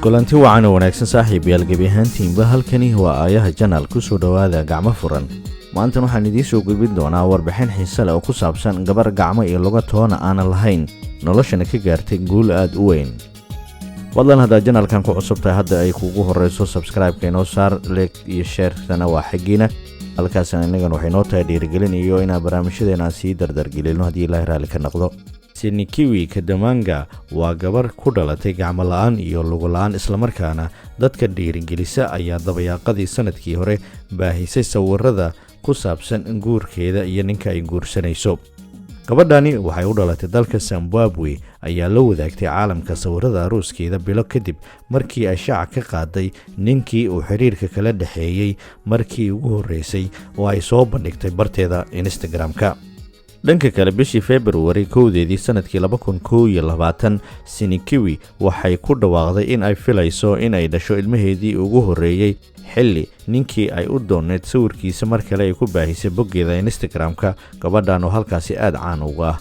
kulanti wacan oo wanaagsan saaxiibayaal gebi ahaantiinba halkani waa aayaha janaal ku soo dhawaada gacmo furan. maanta waxaan idiin soo gudbin doonaa warbixin xiiso leh oo ku saabsan gabar gacmo iyo luga toona aan lahayn noloshana ka gaartay guul aad u weyn. wadlan hadda janaalkan ku cusub tahay hadda ay kugu horeyso subscribe-ka inoo saar, like iyo share-kana waa xagiina. halkaasna inagana waxay noo tahay dhiirigelin iyo inaan barnaamijyadeena sii dardargelino haddii Ilaahay raali ka noqdo. Sinikiwi Kadamanga waa gabar ku dhalatay gacmo la'aan iyo lugo la'aan isla markaana dadka dhiirigelisa ayaa dabayaaqadii sanadkii hore baahisay sawirada ku saabsan guurkeeda iyo ninka ay guursanayso. gabadhani waxay u dhalatay dalka Zimbabwe ayaa la wadaagtay caalamka sawirada arooskeeda bilo kadib markii ay shaaca ka qaaday ninkii uu xiriirka kala dhaxeeyay markii ugu horeysay oo ay soo bandhigtay barteeda Instagram-ka. dhanka kale bishii February 1 sanadkii 2021 Sinikiwi waxay ku dhawaaqday in ay filayso in ay dhasho ilmaheedii ugu horeeyay xilli ninkii ay u dooneed sawirkiisa mar kale ay ku baahisay boggeeda Instagram-ka. gabadhan oo halkaasi aad caan uga ah.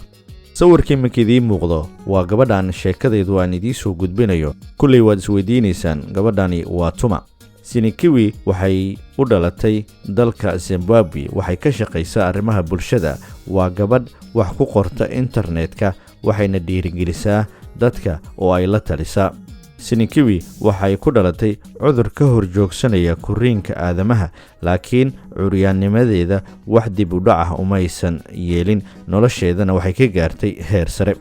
sawirkii markii muuqdo waa gabadhan sheekadeedu aan idiin soo gudbinayo. kulay waad isweydiinaysaan gabadhani waa tuma. Sinikiwi waxay u dhalatay dalka Zimbabwe, waxay ka shaqaysaa arrimaha bulshada, waa gabadh wax ku qorta internetka, waxayna dhiirigelisaa dadka oo ay la talisaa. Sinikiwi waxay ku dhalatay cudur ka horjoogsanaya koriinka aadamaha, laakiin curyaannimadeeda wax dib u dhac ah umaysan yeelin, nolosheedana waxay ka gaartay heer sare.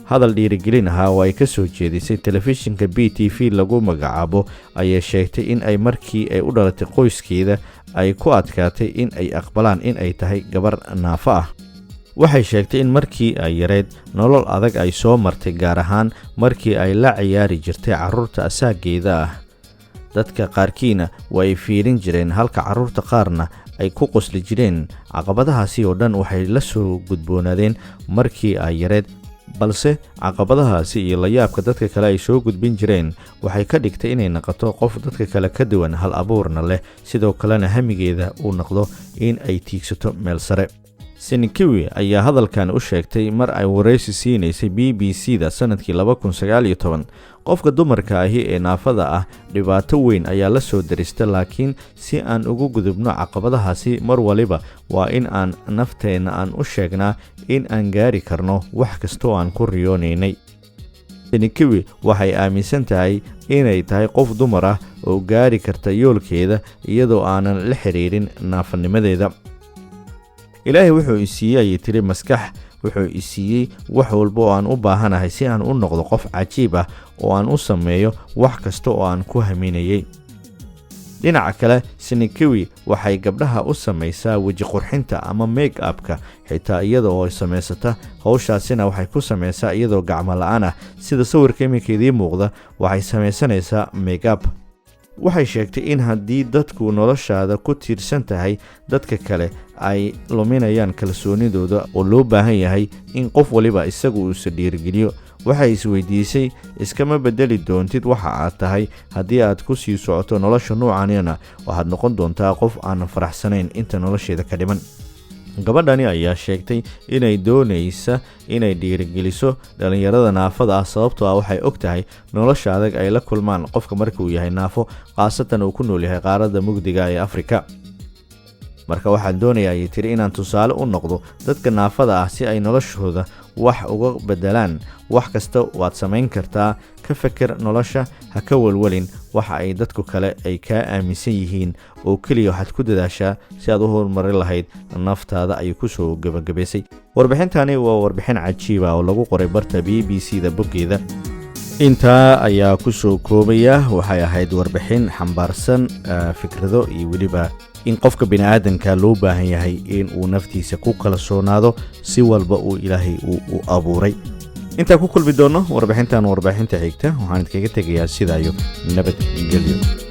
hadal dhiirigelin ahaa oo ay ka soo jeedisay telefishinka BTV lagu magacaabo ayay sheegtay in ay markii ay u dhalatay qoyskeeda ay ku adkaatay in ay aqbalaan in ay tahay gabar naafo ah. waxay sheegtay in markii ay yareed nolol adag ay soo martay, gaar ahaan markii ay la ciyaari jirtay carruurta asaageeda ah. dadka qaarkiina way fiirin jireen halka carruurta qaarna ay ku qosli jireen. caqabadahaasi oo dhan waxay la soo gudboonaadeen markii ay yareed, balse caqabadahaasi iyo la yaabka dadka kale ay soo gudbin jireen waxay ka dhigtay inay noqoto qof dadka kale ka duwan, hal abuurna leh, sidoo kalena hamigeeda uu noqdo in ay tiigsato meel sare. Sinikiwi ayaa hadalkan u sheegtay mar ay wareysi siinaysay BBC-da sanadkii 2019. qofka dumarka ahi ee naafada ah dhibaato weyn ayaa la soo darista, laakiin si aan ugu gudubno caqabadahaasi mar waliba waa in aan nafteena aan u sheegnaa in aan gaari karno wax kasta oo aan ku riyoonaynay. Sinikiwi waxay aaminsan tahay inay tahay qof dumar ah oo gaari karta yoolkeeda iyadoo aanan la xiriirin naafanimadeeda. ilaahay wuxuu i siiyay ayay tiri maskax, wuxuu i siiyey wax walba oo aan u baahanahay si aan u noqdo qof cajiib ah oo aan u sameeyo wax kasta oo aan ku haminayay. dhinaca kale Sinikiwi waxay gabdhaha u samaysaa weji qurxinta ama make-up-ka, xitaa iyada oo samaysata hawshaasina waxay ku samaysaa iyadoo gacmo la'aan ah. sida sawirka iminkeedii muuqda waxay samaysanaysaa make-up. waxay sheegtay in haddii dadku noloshaada ku tiirsan tahay dadka kale ay luminayaan kalsoonidooda oo loo baahan yahay in qof waliba isagu uu is dhiirigeliyo. waxay isweydiisay, iskama bedeli doontid waxa aad tahay haddii aad ku sii socoto nolosha noocanina waxaad noqon doontaa qof aan faraxsanayn inta nolosheeda ka dhiman. gabadhani ayaa sheegtay inay doonaysa inay dhiirigeliso dhalinyarada naafada ah, sababtoo ah waxay og tahay nolosha adag ay la kulmaan qofka markuu yahay naafo, khaasatan uu ku nool yahay qaaradda mugdiga ee Afrika. marka waxaan doonayaa ayay tiri inaan tusaale u noqdo dadka naafada ah si ay noloshooda wax uga bedelaan. wax kasta waad samayn kartaa, ka feker nolosha, ha ka walwalin waxa ay dadku kale ay ka aaminsan yihiin, oo kaliya waxaad ku dadaashaa si aad u horumari lahayd naftaada ayay ku soo gabagabaysay. warbixintani waa warbixin cajiib ah oo lagu qoray barta BBC-da boggeeda. intaa ayaa ku soo koobaya. waxay ahayd warbixin xambaarsan fikrado iyo weliba in qofka bini'aadanka loo baahan yahay in uu naftiisa ku kala soonaado si walba uu Ilaahay u abuuray. intaa ku kulmi doono warbixintan warbixinta xigta, waxaan idinkaga tegayaa sidaayo nabadgelyo.